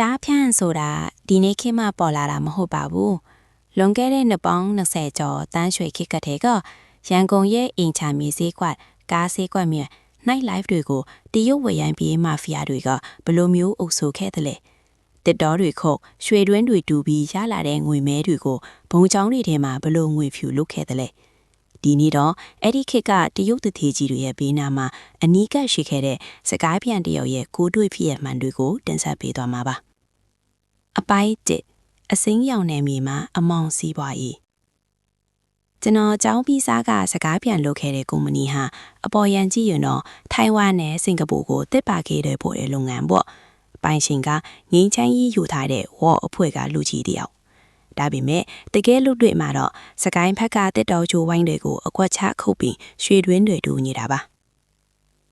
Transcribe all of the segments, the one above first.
ကြားဖြန့်ဆိုတာဒီနေ့ခေတ်မှာပေါ်လာတာမဟုတ်ပါဘူးလွန်ခဲ့တဲ့နှစ်ပေါင်း20ကျော်တန်းရွှေခေတ်ကတည်းကရန်ကုန်ရဲ့အင်ချာမြေဈေးကွက်ကားဈေးကွက်မြေ night life တွေကိုတရုတ်ဝရံပြေးမာဖီယာတွေကဘယ်လိုမျိုးအုပ်ဆိုခဲ့သလဲတစ်တော်တွေခုတ်ရွှေတွင်းတွေတူပြီးရလာတဲ့ငွေမဲတွေကိုဘုံချောင်းတွေထဲမှာဘယ်လိုငွေဖြူလုပ်ခဲ့သလဲဒီနေ့တော့အဲ့ဒီခေတ်ကတရုတ်တထေကြီးတွေရဲ့ဘေးနားမှာအနီးကပ်ရှိခဲ့တဲ့စကိုင်းပြန်တရုတ်ရဲ့ကိုတွေ့ဖြစ်ရမှန်တွေကိုတင်ဆက်ပေးသွားမှာပါအပိုင်း1အစိမ်းရောင်နယ်မြေမှာအမောင်စီးပွားရေးကျွန်တော်ကျောင်းပြီးစားကစကားပြန်လုပ်ခဲ့တဲ့ကုမ္ပဏီဟာအပေါ်ရန်ကြည့်ရင်တော့ထိုင်ဝမ်နဲ့စင်ကာပူကိုတစ်ပါခဲ့တဲ့ပို့တဲ့လုပ်ငန်းပေါ့ပိုင်ရှင်ကငင်းချမ်းကြီးယူထားတဲ့ဝေါ်အဖွဲ့ကလူကြီးတယောက်ဒါပေမဲ့တကယ်လို့တွေ့မှာတော့စကိုင်းဖက်ကတစ်တော်ချိုဝိုင်းတွေကိုအကွက်ချခုတ်ပြီးရွှေတွင်းတွေတူနေတာပါ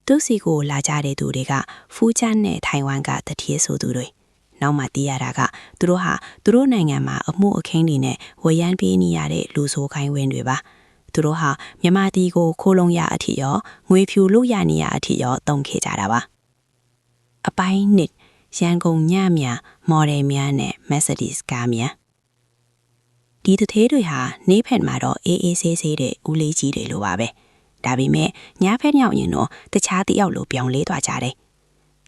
သူစီကိုလာကြတဲ့သူတွေကဖူးချမ်းနဲ့ထိုင်ဝမ်ကတတိယဆိုသူတွေနောက်မှသိရတာကသူတို့ဟာသူတို့နိုင်ငံမှာအမှုအခင်းတွေနဲ့ဝရမ်းပေးနေရတဲ့လူဆိုးခိုင်းဝင်းတွေပါသူတို့ဟာမြန်မာပြည်ကိုခိုးလုံရအထိရောငွေဖြူလို့ရနေရအထိရောတုံခဲ့ကြတာပါအပိုင်း1ရန်ကုန်ညများမော်ဒယ်များနဲ့ Mercedes ကားများဒီတသေးတွေဟာနေဖက်မှာတော့အေးအေးဆေးဆေးတဲ့ဦးလေးကြီးတွေလိုပါပဲဒါပေမဲ့ညဖက်ရောက်ရင်တော့တခြားတယောက်လိုပြောင်းလဲသွားကြတယ်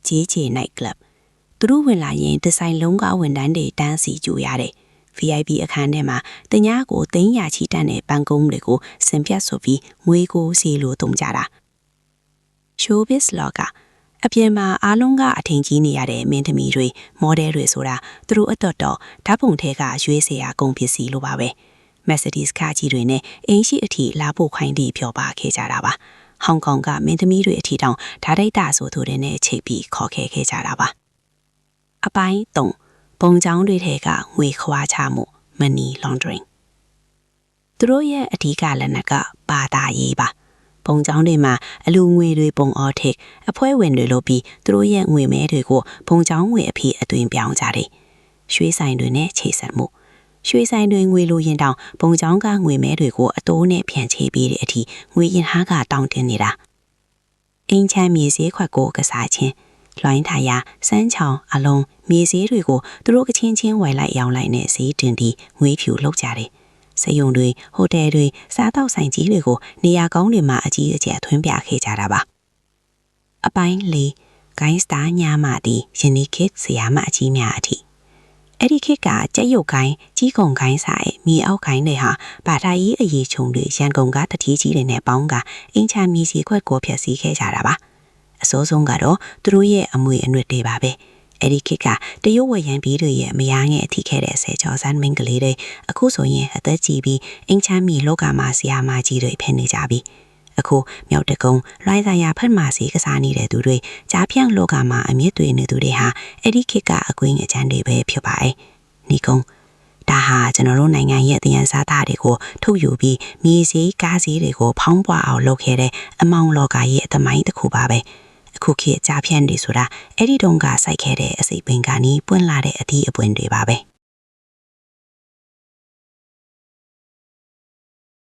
ဂျေးချေ night clubသူတို့ဝင်လာရင်ဒီဇိုင်းလုံးကားဝန်တန်းတွေတန်းစီကြိုရတယ် VIP အခန်းထဲမှာတညကိုသိန်းရာချီတန်းတဲ့ဘန်ကုန်းတွေကိုစင်ပြတ်ဆိုပြီးငွေကိုစီလိုတုံကြတာ Showbiz လောကအပြင်မှာအားလုံးကအထင်ကြီးနေရတဲ့မင်းသမီးတွေမော်ဒယ်တွေဆိုတာသူတို့အတွက်တော့ဓာတ်ပုံထဲကရွေးစရာကုန်ပစ္စည်းလိုပါပဲ Mercedes ကားကြီးတွေနဲ့အင်းရှိအထိလာဖို့ခိုင်းပြီးဖြောပါခဲ့ကြတာပါဟောင်ကောင်ကမင်းသမီးတွေအထိတောင်ဓာတ်ဒိတ်တာဆိုသူတွေနဲ့ချိတ်ပြီးခေါ်ခဲ့ကြတာပါအပိုင်း3ပုံချောင်းတွေထဲကငွေခွာချမှု money laundering သူတို့ရဲ့အဓိကလက်နက်ကဘာသာရေးပါပုံချောင်းတွေမှာအလူငွေတွေပုံအော်ထိတ်အဖွဲဝင်တွေလို့ပြီးသူတို့ရဲ့ငွေမဲတွေကိုပုံချောင်းငွေအဖြစ်အသွင်ပြောင်းကြတယ်ရွှေဆိုင်တွေနဲ့ချိတ်ဆက်မှုရွှေဆိုင်တွေငွေလိုရင်တောင်ပုံချောင်းကငွေမဲတွေကိုအတိုးနဲ့ဖြန့်ချေပေးတဲ့အထိငွေရင်ဟားကတောင်းတင်နေတာအင်းချမ်းမြေဈေးခွက်ကိုကစားခြင်းလွိုင်းထားရစမ်းချောင်းအလုံးမြေဈေးတွေကိုသူတို့ကချင်းချင်းဝယ်လိုက်ရောင်းလိုက်နဲ့ဈေးတင်ပြီးငွေဖြူလုပ်ကြတယ်။စက်ရုံတွေဟိုတယ်တွေစားတောက်ဆိုင်ကြီးတွေကိုနေရာကောင်းတွေမှာအကြီးအကျယ်ထွင်းပြခဲ့ကြတာပါ။အပိုင်း၄ဂိုင်းစတာညာမာတီယနီခေတ်ဆရာမအကြီးများအထိအဲ့ဒီခေတ်ကကြက်ရုပ်ဂိုင်းကြီးကုံဂိုင်းဆိုင်မြေအောက်ဂိုင်းတွေဟာဘာသာရေးအရေးချုံတွေရန်ကုန်ကတတိကြီးတွေနဲ့ပေါင်းကအင်းချမ်းမြေစီခွက်ကိုဖျက်ဆီးခဲ့ကြတာပါ။အစိုးဆုံးကတော့သူတို့ရဲ့အမွေအနှစ်တွေပါပဲအဲ့ဒီခေတ်ကတရုတ်ဝရံပြည်တွေရဲ့မယားငယ်အထိခဲ့တဲ့ဆယ်ကျော်စန်းမင်းကလေးတွေအခုဆိုရင်အသက်ကြီးပြီးအင်းချမ်းမြေလောကမှာဆရာမကြီးတွေဖြစ်နေကြပြီအခုမြောက်တကုံလိုင်းဆိုင်ရာဖက်မာစီကစားနေတဲ့သူတွေကြားဖြန့်လောကမှာအမြင့်တွေနေသူတွေဟာအဲ့ဒီခေတ်ကအကွင်းအချမ်းတွေပဲဖြစ်ပါရဲ့နေကုံဒါဟာကျွန်တော်တို့နိုင်ငံရဲ့တရားစားသားတွေကိုထုတ်ယူပြီးမြေစည်းကားစည်းတွေကိုဖောင်းပွားအောင်လုပ်ခဲ့တဲ့အမောင်လောကရဲ့အသမိုင်းတစ်ခုပါပဲအခုခေတ်ကြားဖြန့်တွေဆိုတာအဲ့ဒီတုန်းကစိုက်ခဲ့တဲ့အစိပ်ပင်ကနီးပွင့်လာတဲ့အသီးအပွင့်တွေပါပဲ